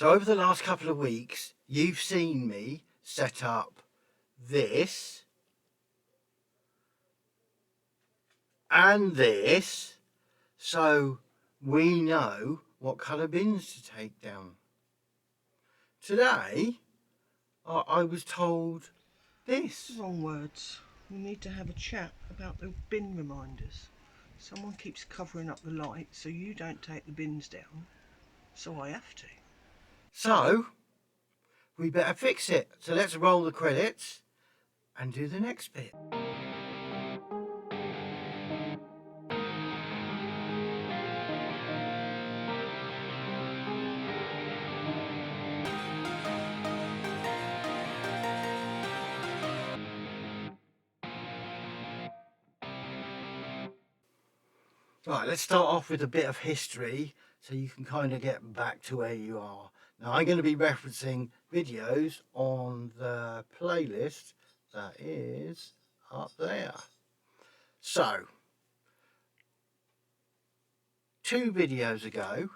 So over the last couple of weeks, you've seen me set up this and this, so we know what colour bins to take down. Today, I was told this. Wrong words. We need to have a chat about the bin reminders. Someone keeps covering up the light so you don't take the bins down, so I have to. So, we better fix it. So let's roll the credits and do the next bit. Right, let's start off with a bit of history so you can kind of get back to where you are. Now, I'm going to be referencing videos on the playlist that is up there. So, 2 videos ago,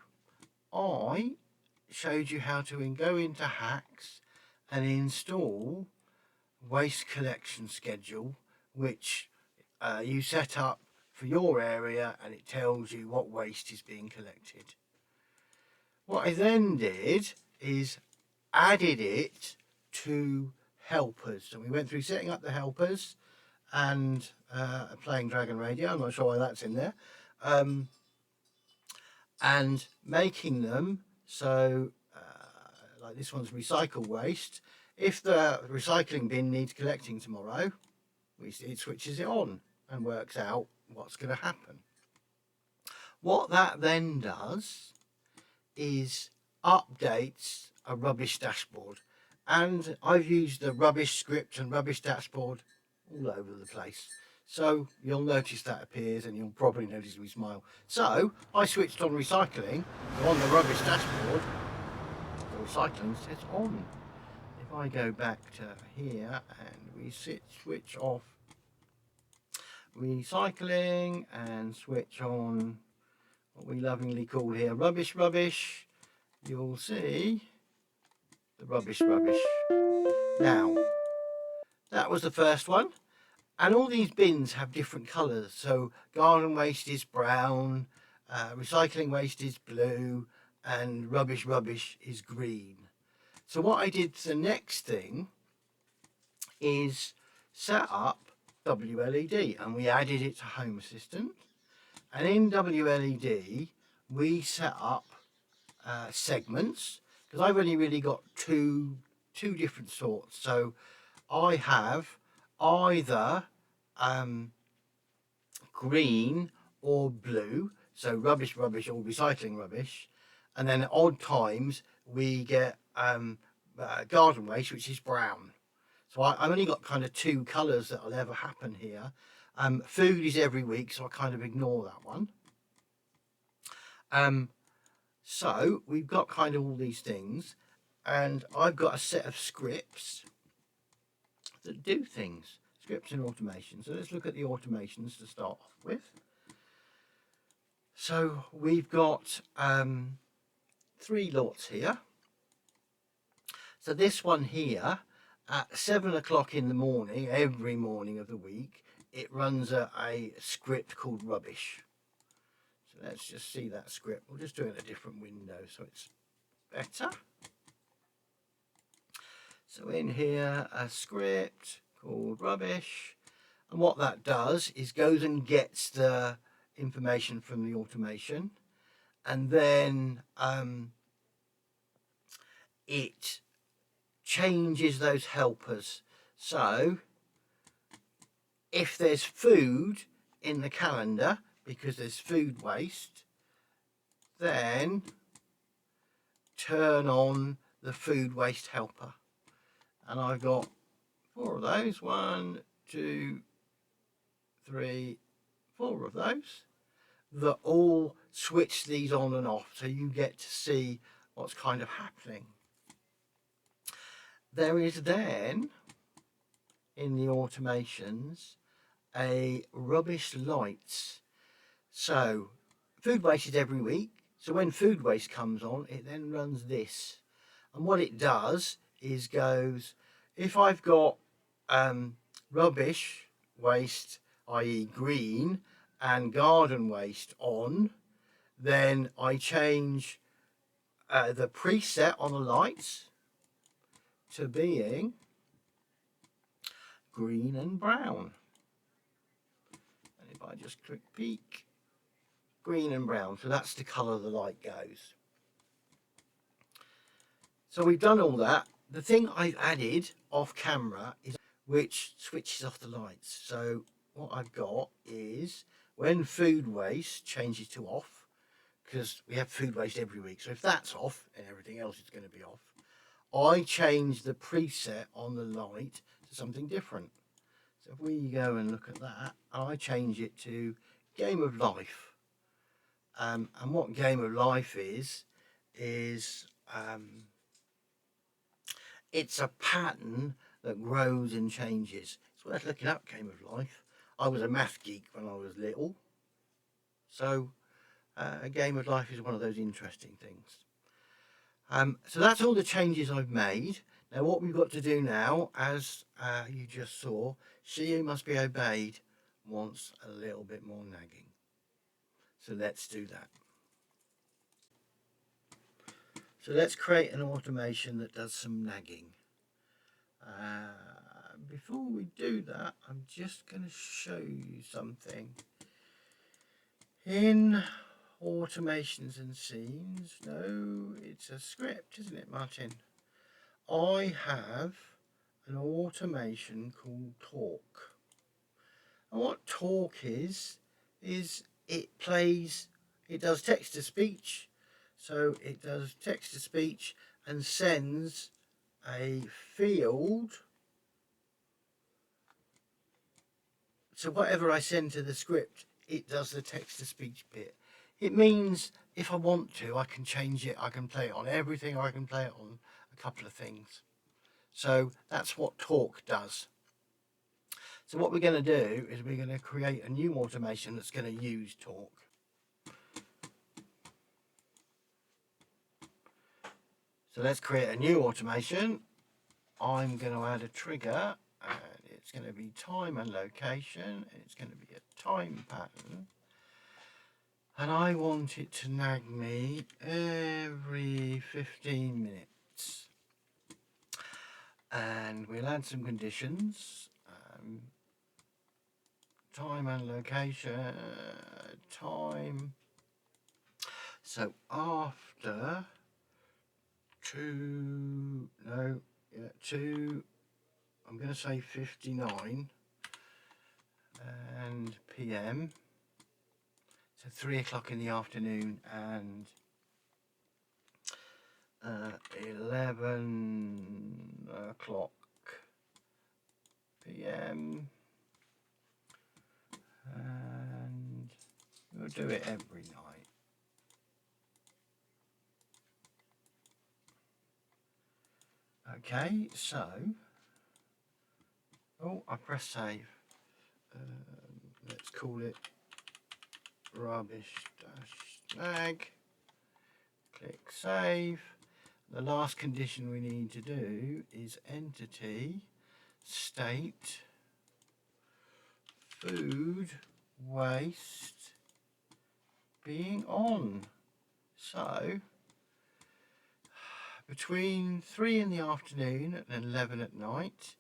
I showed you how to go into Hacks and install waste collection schedule, which you set up for your area, and it tells you what waste is being collected. What I then did is added it to helpers. So we went through setting up the helpers and playing Dragon Radio. I'm not sure why that's in there. And making them so like this one's recycle waste. If the recycling bin needs collecting tomorrow, it switches it on and works out what's going to happen. What that then does is updates a rubbish dashboard, and I've used the rubbish script and rubbish dashboard all over the place, so you'll notice that appears, and you'll probably notice me smile. So I switched on recycling. So on the rubbish dashboard, the recycling says on. If I go back to here and we switch off recycling and switch on what we lovingly call here rubbish, you'll see the rubbish. Now, that was the first one, and all these bins have different colours. So garden waste is brown, recycling waste is blue, and rubbish is green. So what I did, the next thing is set up WLED, and we added it to Home Assistant. And in WLED, we set up segments, because I've only really got two different sorts. So I have either green or blue, so rubbish or recycling rubbish, and then at odd times we get garden waste, which is brown. So I've only got kind of 2 colours that will ever happen here. Food is every week, so I kind of ignore that one. So we've got kind of all these things, and I've got a set of scripts that do things, scripts and automations. So let's look at the automations to start off with. So we've got 3 lots here. So this one here, at 7 o'clock in the morning, every morning of the week, it runs a script called rubbish. So let's just see that script. We'll just do it in a different window so it's better. So in here, a script called rubbish, and what that does is goes and gets the information from the automation, and then it changes those helpers. So if there's food in the calendar because there's food waste, then turn on the food waste helper. And I've got 4 of those, 1, 2, 3, 4 of those that all switch these on and off, so you get to see what's kind of happening. There is then, in the automations, a rubbish lights. So food waste is every week. So when food waste comes on, it then runs this. And what it does is goes, if I've got rubbish waste, i.e. green, and garden waste on, then I change the preset on the lights to being green and brown. And if I just click peak, green and brown, so that's the colour the light goes. So we've done all that. The thing I've added off camera is which switches off the lights. So what I've got is when food waste changes to off, because we have food waste every week, so if that's off and everything else is going to be off, I change the preset on the light to something different. So if we go and look at that, I change it to Game of Life. And what Game of Life is it's a pattern that grows and changes. It's worth looking up, Game of Life. I was a math geek when I was little, so a Game of Life is one of those interesting things. So that's all the changes I've made. Now what we've got to do now, as you just saw, She Who Must Be Obeyed wants a little bit more nagging. So let's do that. So let's create an automation that does some nagging. Before we do that, I'm just going to show you something. In automations and scenes, no, it's a script, isn't it, Martin? I have an automation called talk. And what talk is it does text to speech. So it does text to speech and sends a field. So whatever I send to the script, it does the text to speech bit. It means if I want to, I can change it. I can play it on everything, or I can play it on a couple of things. So that's what talk does. So what we're going to do is we're going to create a new automation that's going to use talk. So let's create a new automation. I'm going to add a trigger, and it's going to be time and location, and it's going to be a time pattern. And I want it to nag me every 15 minutes. And we'll add some conditions. Time and location, time. So after 2, I'm going to say 59 and PM. So 3 o'clock in the afternoon and 11 o'clock PM. And we'll do it every night. Okay, so I press save. Let's call it rubbish-nag. Click save. The last condition we need to do is entity state food waste being on. So between 3 in the afternoon and 11 at night,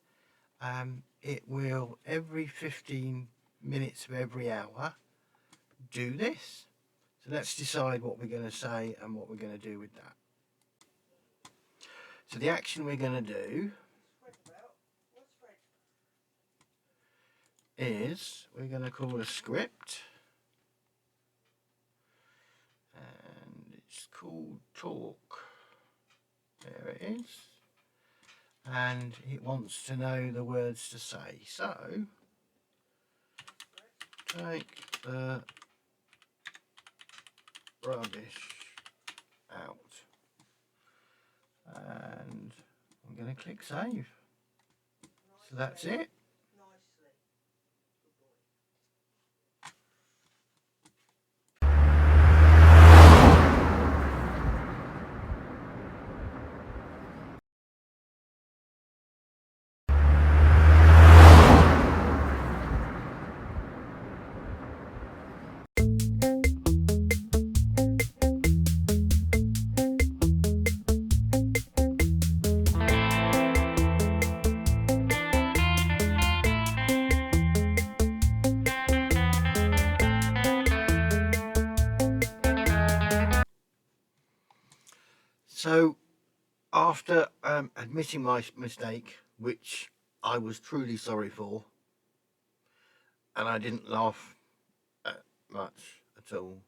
it will every 15 minutes of every hour do this. So let's decide what we're going to say and what we're going to do with that. So the action we're going to do is we're going to call a script, and it's called talk. There it is, and it wants to know the words to say. So take the rubbish out, and I'm going to click save. So that's it. So after admitting my mistake, which I was truly sorry for, and I didn't laugh much at all,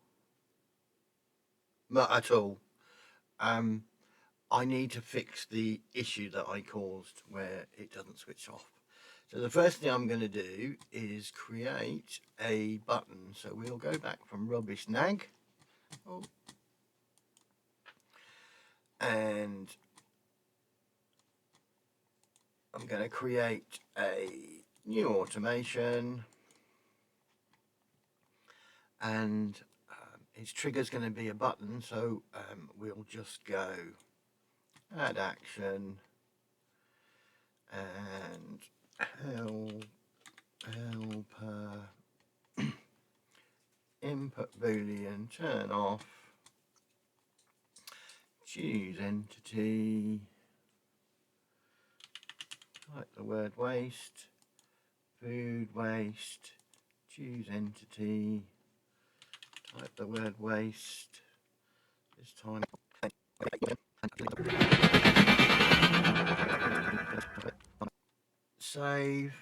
I need to fix the issue that I caused where it doesn't switch off. So the first thing I'm going to do is create a button. So we'll go back from rubbish nag. Oh. And I'm going to create a new automation, and its trigger is going to be a button. So we'll just go add action and helper input boolean turn off, choose entity, type the word waste, food waste, choose entity, type the word waste, this time save.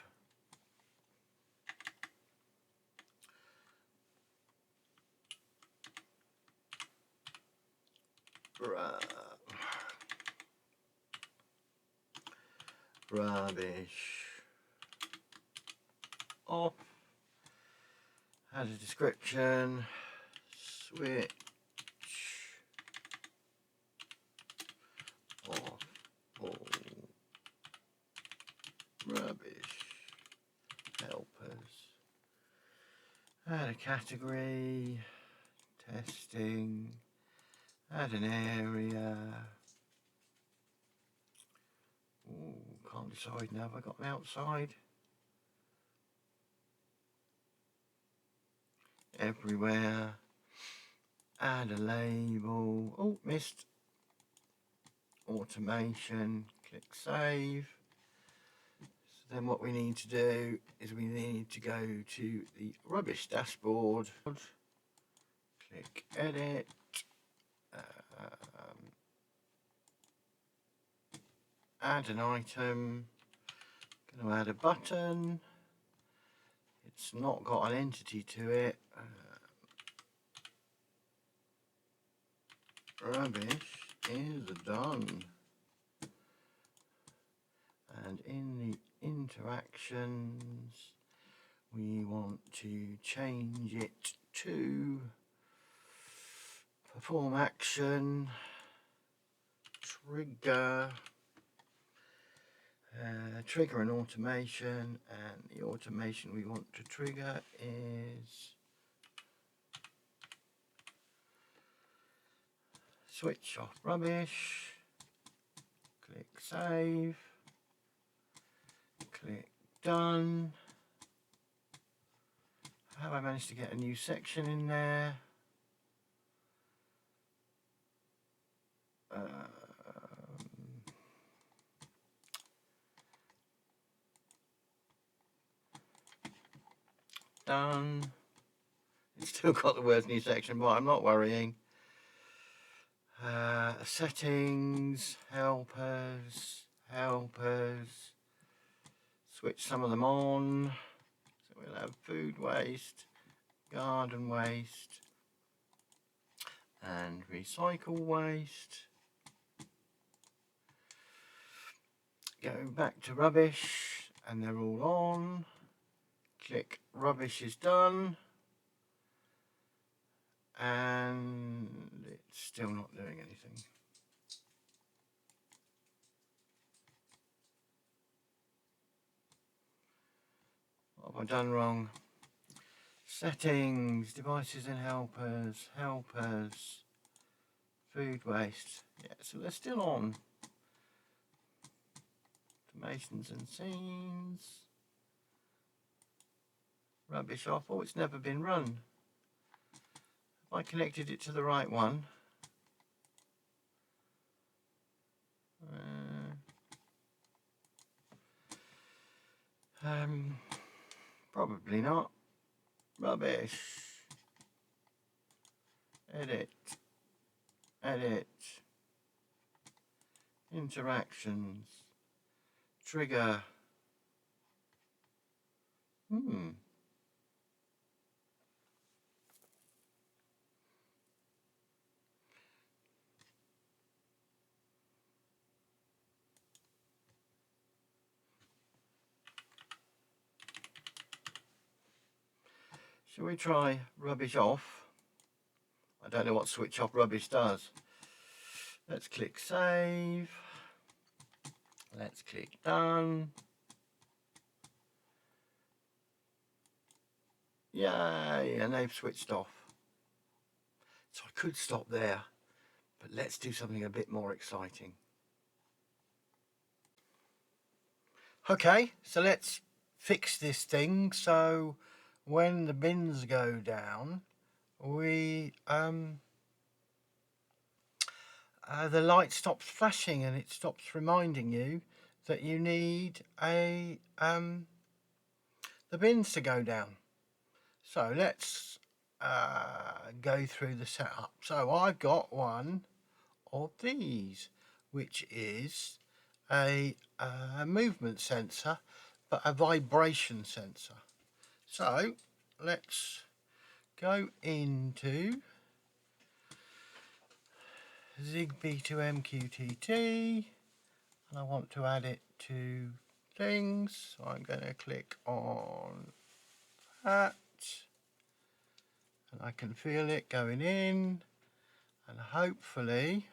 Rubbish off, add a description, switch off all rubbish helpers, add a category, testing, add an area. Ooh, can't decide now. Have I got an outside? Everywhere. Add a label. Oh, missed. Automation. Click save. So then what we need to do is we need to go to the rubbish dashboard. Click edit. Add an item. Going to add a button. It's not got an entity to it. Rubbish is done. And in the interactions, we want to change it to perform action, trigger, trigger an automation, and the automation we want to trigger is switch off rubbish, click save, click done. Have I managed to get a new section in there? Done. It's still got the words new section, but I'm not worrying. Settings, helpers, switch some of them on. So we'll have food waste, garden waste, and recycle waste. Go back to rubbish, and they're all on. Click rubbish is done. And it's still not doing anything. What have I done wrong? Settings, devices and helpers, food waste. Yeah, so they're still on. Automations and scenes. Rubbish off. Oh, it's never been run. Have I connected it to the right one? Probably not. Rubbish. Edit. interactions, trigger. Shall we try rubbish off? I don't know what switch off rubbish does. Let's click save. Let's click done. Yay, and they've switched off. So I could stop there, but let's do something a bit more exciting. Okay, so let's fix this thing so when the bins go down, we the light stops flashing and it stops reminding you that you need the bins to go down. So let's go through the setup. So I've got one of these, which is a movement sensor, but a vibration sensor. So let's go into Zigbee to MQTT, and I want to add it to things, so I'm going to click on that, and I can feel it going in, and hopefully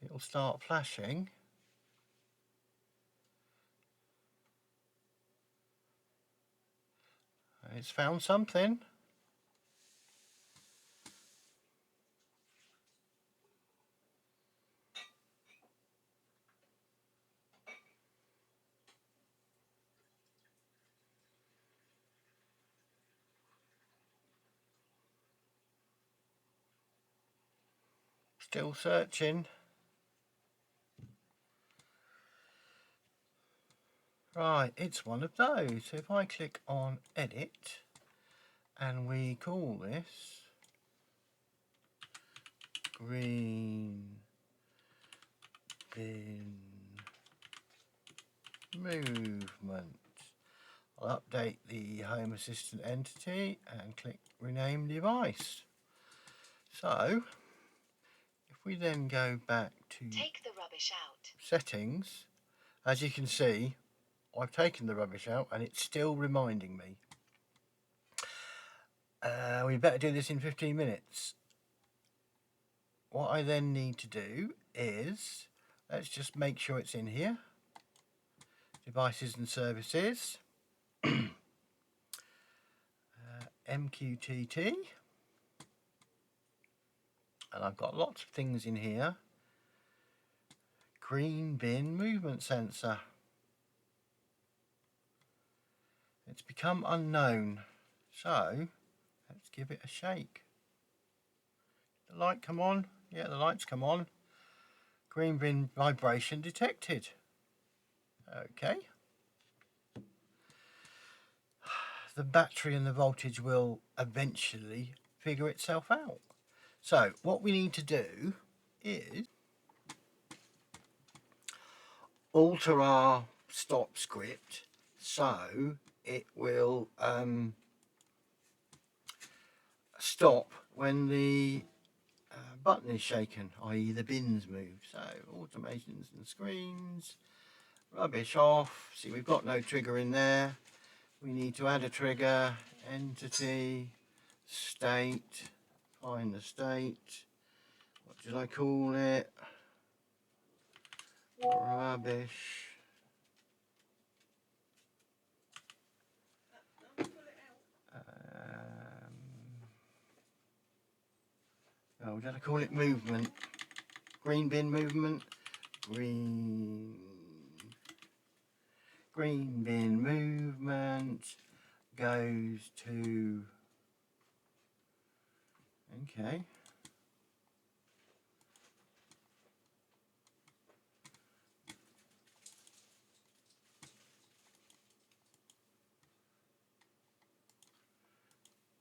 it'll start flashing. It's found something. Still searching. Right, it's one of those. So if I click on edit and we call this green bin movement, I'll update the Home Assistant entity and click rename device. So if we then go back to take the rubbish out settings, as you can see, I've taken the rubbish out and it's still reminding me. We better do this in 15 minutes. What I then need to do is, let's just make sure it's in here. Devices and services. MQTT. And I've got lots of things in here. Green bin movement sensor. It's become unknown. So, let's give it a shake. The light come on? Yeah, the light's come on. Green bin vibration detected. Okay. The battery and the voltage will eventually figure itself out. So what we need to do is alter our stop script so it will stop when the button is shaken, i.e. the bins move. So automations and screens, rubbish off. See, we've got no trigger in there. We need to add a trigger, entity, state, find the state. What did I call it? Rubbish. Oh, did I call it movement? Green bin movement. Green bin movement goes to. Okay.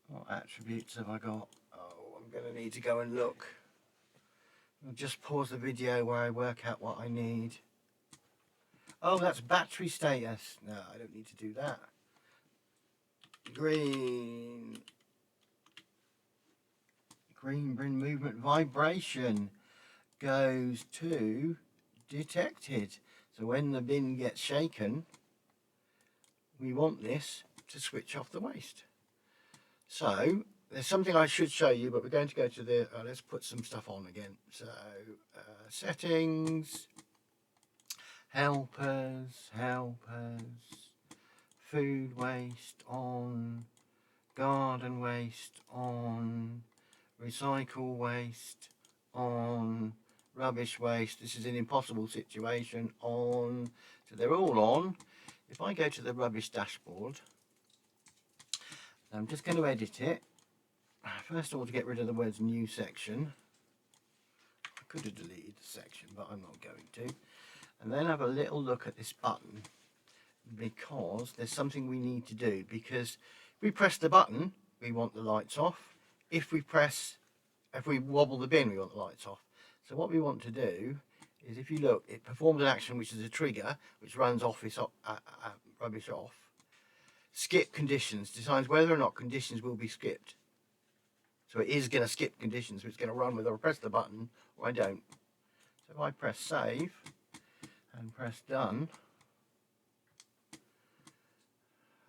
What attributes have I got? Oh, I'm going to need to go and look. I'll just pause the video where I work out what I need. Oh, that's battery status. No, I don't need to do that. Green bin movement vibration goes to detected. So when the bin gets shaken, we want this to switch off the waste. So there's something I should show you, but we're going to go to the, let's put some stuff on again. So settings, helpers, food waste on, garden waste on, recycle waste on, rubbish waste. This is an impossible situation on. So they're all on. If I go to the rubbish dashboard, I'm just going to edit it. First of all, to get rid of the words new section. I could have deleted the section, but I'm not going to. And then have a little look at this button, because there's something we need to do. Because if we press the button, we want the lights off. If we wobble the bin, we want the lights off. So what we want to do is, if you look, it performs an action which is a trigger, which runs office rubbish off. Skip conditions, decides whether or not conditions will be skipped. So it is going to skip conditions, so it's going to run whether I press the button or I don't. So if I press save and press done,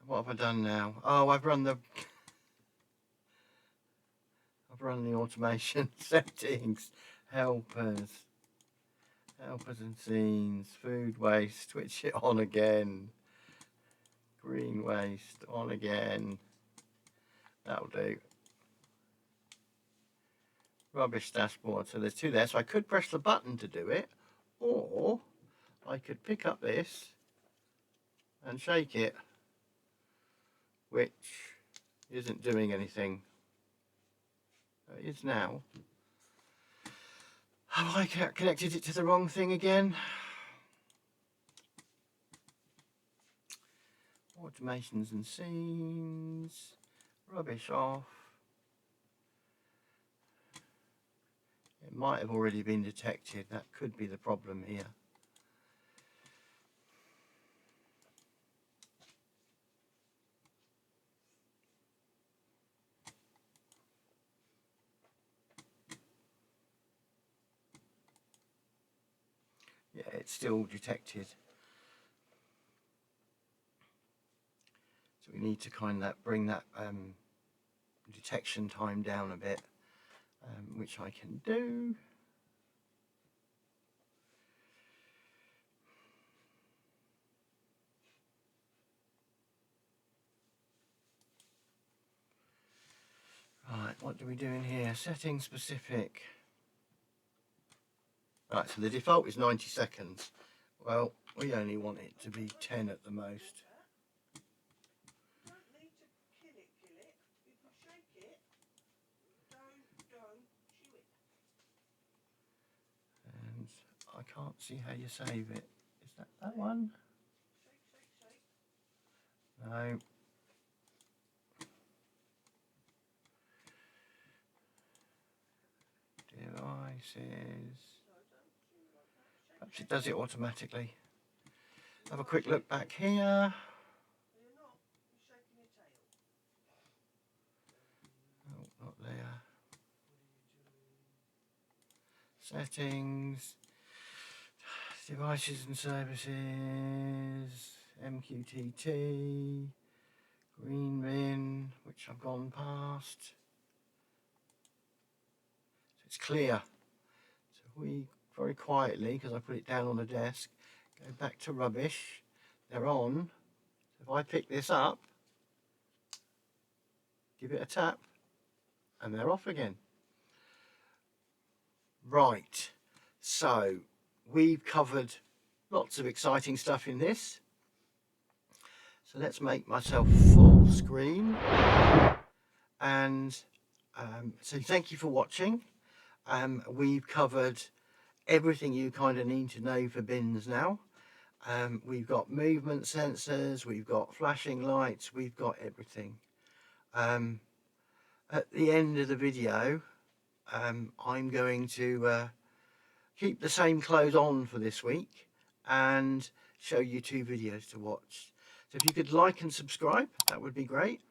what have I done now? Oh, I've run the automation settings, helpers and scenes, food waste, switch it on again, green waste on again, that'll do. Rubbish dashboard, so there's two there, so I could press the button to do it, or I could pick up this and shake it, which isn't doing anything. It is now. Have I connected it to the wrong thing again? Automations and scenes, rubbish off. It might have already been detected. That could be the problem here. Yeah, it's still detected. So we need to kind of bring that detection time down a bit, which I can do. Right, what do we do in here? Setting specific. Right, so the default is 90 seconds. Well, we only want it to be 10 at the most. You don't need to kill it. You can shake it. Don't chew it. And I can't see how you save it. Is that one? Shake. No. Devices. Perhaps it does it automatically. Have a quick look back here. You're shaking your tail. Oh, not there. Settings. Devices and services. MQTT. Green bin, which I've gone past. So it's clear. So if we very quietly, because I put it down on the desk, go back to rubbish, they're on. So if I pick this up, give it a tap, and they're off again. Right, so we've covered lots of exciting stuff in this. So let's make myself full screen. And so thank you for watching. We've covered everything you kind of need to know for bins now. We've got movement sensors, we've got flashing lights, we've got everything. At the end of the video, I'm going to keep the same clothes on for this week and show you 2 videos to watch. So if you could like and subscribe, that would be great.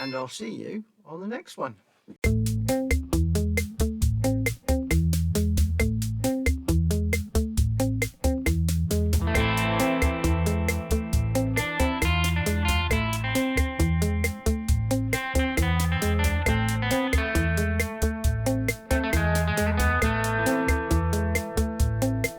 And I'll see you on the next one.